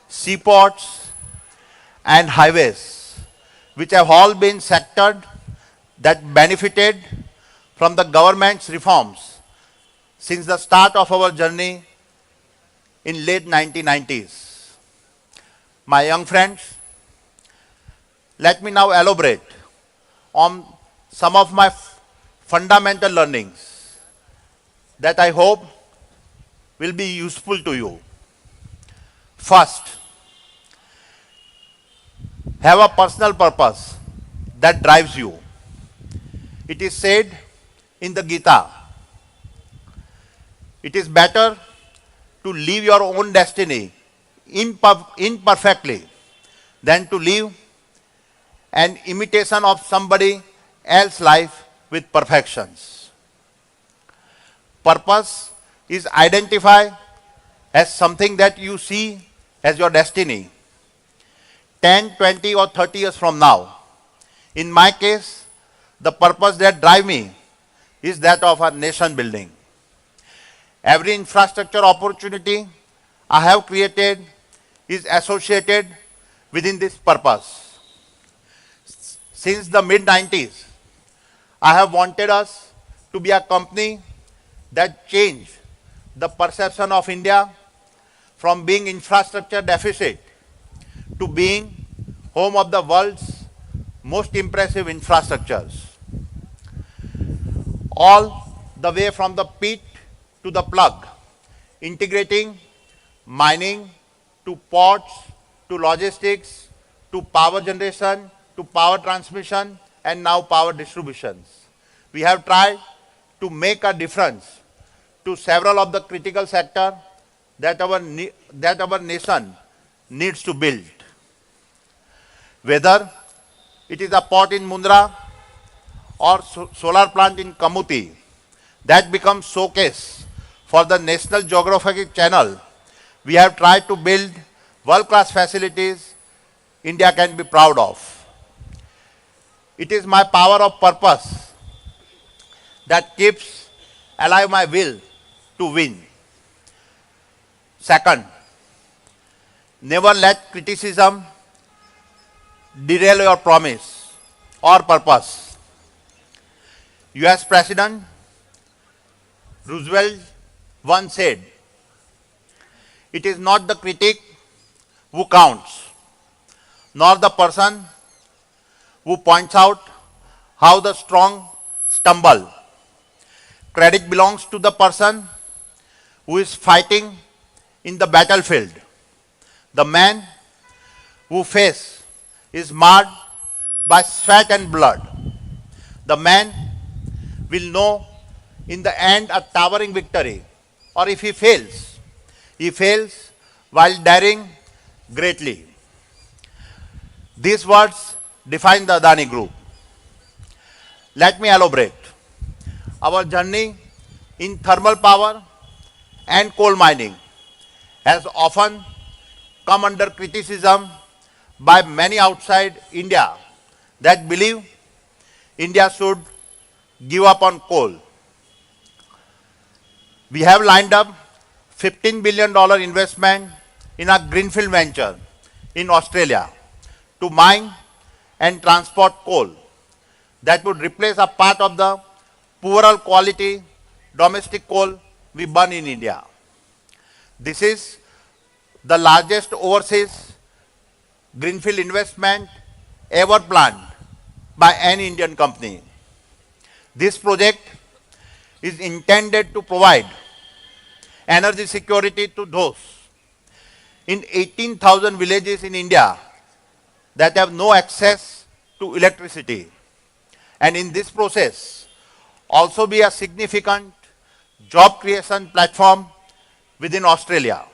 seaports, and highways, which have all been sectors that benefited from the government's reforms since the start of our journey in late 1990s. My young friends, let me now elaborate on some of my fundamental learnings that I hope will be useful to you. First, have a personal purpose that drives you. It is said in the Gita, it is better to live your own destiny imperfectly than to live an imitation of somebody else's life with perfections. Purpose is identified as something that you see as your destiny 10, 20 or 30 years from now. In my case, the purpose that drives me is that of our nation building. Every infrastructure opportunity I have created is associated within this purpose. Since the mid-90s, I have wanted us to be a company that changed the perception of India from being infrastructure deficit to being home of the world's most impressive infrastructures. All the way from the pit to the plug, integrating mining to ports to logistics to power generation to power transmission and now power distributions. We have tried to make a difference to several of the critical sectors that our nation needs to build. Whether it is a port in Mundra or solar plant in Kamuti that becomes showcase for the National Geographic Channel, we have tried to build world-class facilities India can be proud of. It is my power of purpose that keeps alive my will to win. Second, never let criticism derail your promise or purpose. US President Roosevelt once said, "It is not the critic who counts, nor the person who points out how the strong stumble. Credit belongs to the person who is fighting in the battlefield. The man whose face is marred by sweat and blood. The man will know in the end a towering victory, or if he fails while daring greatly." These words define the Adani Group. Let me elaborate. Our journey in thermal power and coal mining has often come under criticism by many outside India that believe India should give up on coal. We have lined up $15 billion investment in a greenfield venture in Australia to mine and transport coal that would replace a part of the poorer quality domestic coal we burn in India. This is the largest overseas greenfield investment ever planned by any Indian company. This project is intended to provide energy security to those in 18,000 villages in India that have no access to electricity, and in this process also be a significant job creation platform within Australia.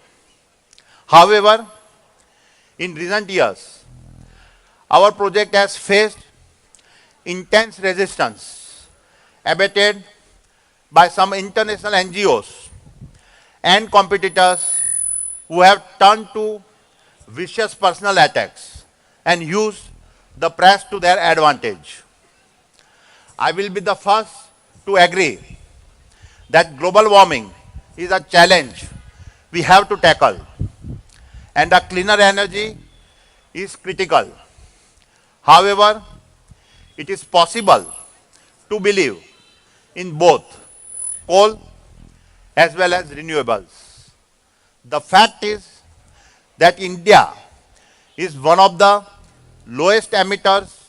However, in recent years, our project has faced intense resistance abated by some international NGOs and competitors who have turned to vicious personal attacks and used the press to their advantage. I will be the first to agree that global warming is a challenge we have to tackle. and a cleaner energy is critical. However, it is possible to believe in both coal as well as renewables. The fact is that India is one of the lowest emitters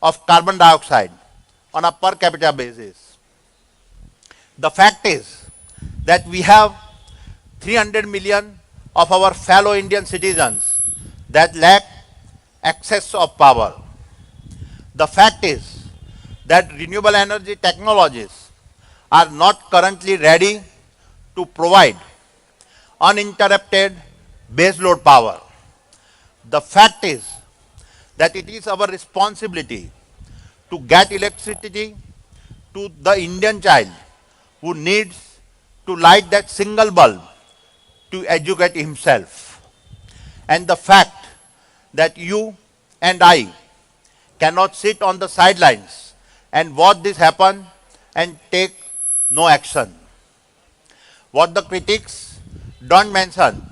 of carbon dioxide on a per capita basis. The fact is that we have 300 million of our fellow Indian citizens that lack access of power. The fact is that renewable energy technologies are not currently ready to provide uninterrupted baseload power. The fact is that it is our responsibility to get electricity to the Indian child who needs to light that single bulb to educate himself. And the fact that you and I cannot sit on the sidelines and watch this happen and take no action. What the critics don't mention,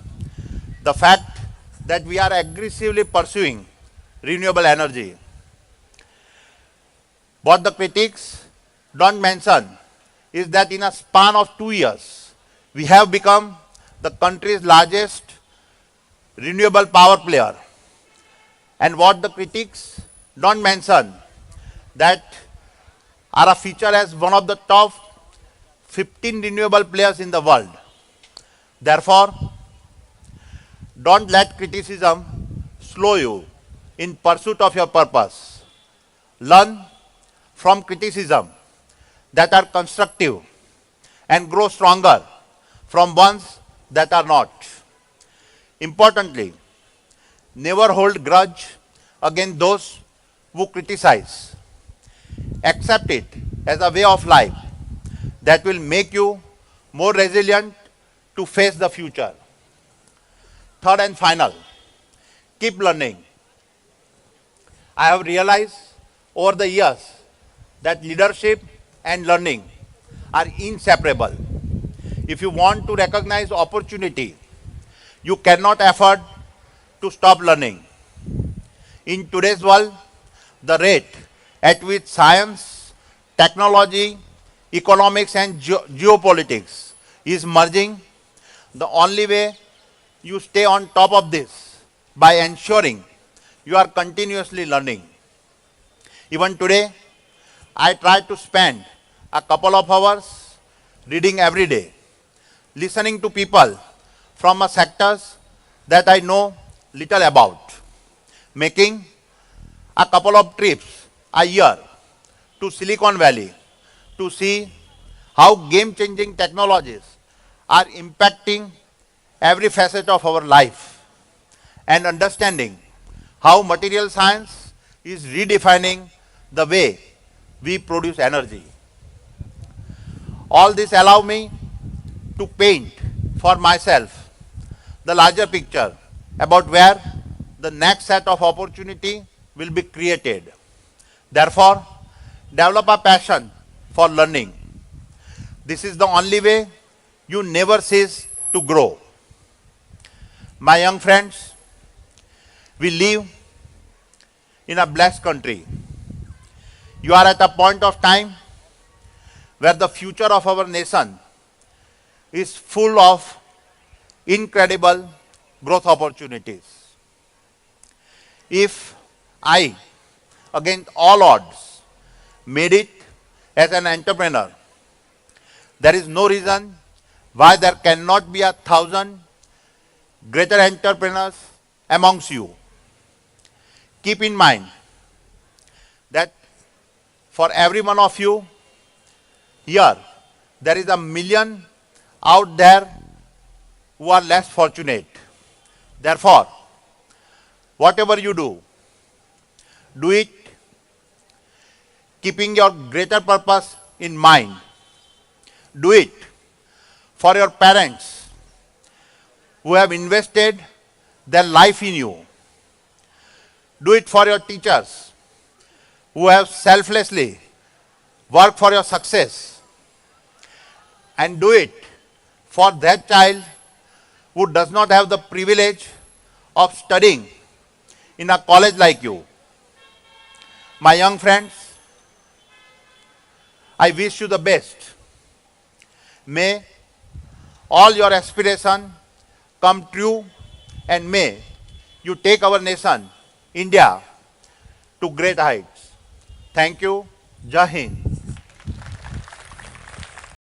the fact that we are aggressively pursuing renewable energy. What the critics don't mention is that in a span of 2 years, we have become the country's largest renewable power player. And what the critics don't mention, that are a feature as one of the top 15 renewable players in the world. Therefore, don't let criticism slow you in pursuit of your purpose. Learn from criticism that are constructive and grow stronger from ones that are not. Importantly, never hold grudge against those who criticize. Accept it as a way of life that will make you more resilient to face the future. Third and final, keep learning. I have realized over the years that leadership and learning are inseparable. If you want to recognize opportunity, you cannot afford to stop learning. In today's world, the rate at which science, technology, economics and geopolitics is merging, the only way you stay on top of this by ensuring you are continuously learning. Even today, I try to spend a couple of hours reading every day, listening to people from sectors that I know little about, making a couple of trips a year to Silicon Valley to see how game-changing technologies are impacting every facet of our life, and understanding how material science is redefining the way we produce energy. All this allow me to paint for myself the larger picture about where the next set of opportunity will be created. Therefore, develop a passion for learning. This is the only way you never cease to grow. My young friends, we live in a blessed country. You are at a point of time where the future of our nation is full of incredible growth opportunities. If I, against all odds, made it as an entrepreneur, there is no reason why there cannot be 1,000 greater entrepreneurs amongst you. Keep in mind that for every one of you here, there is a million out there who are less fortunate. Therefore, whatever you do it keeping your greater purpose in mind. Do it for your parents who have invested their life in you. Do it for your teachers who have selflessly worked for your success. And do it for that child who does not have the privilege of studying in a college like you. My young friends, I wish you the best. May all your aspirations come true, and may you take our nation, India, to great heights. Thank you. Jai Hind.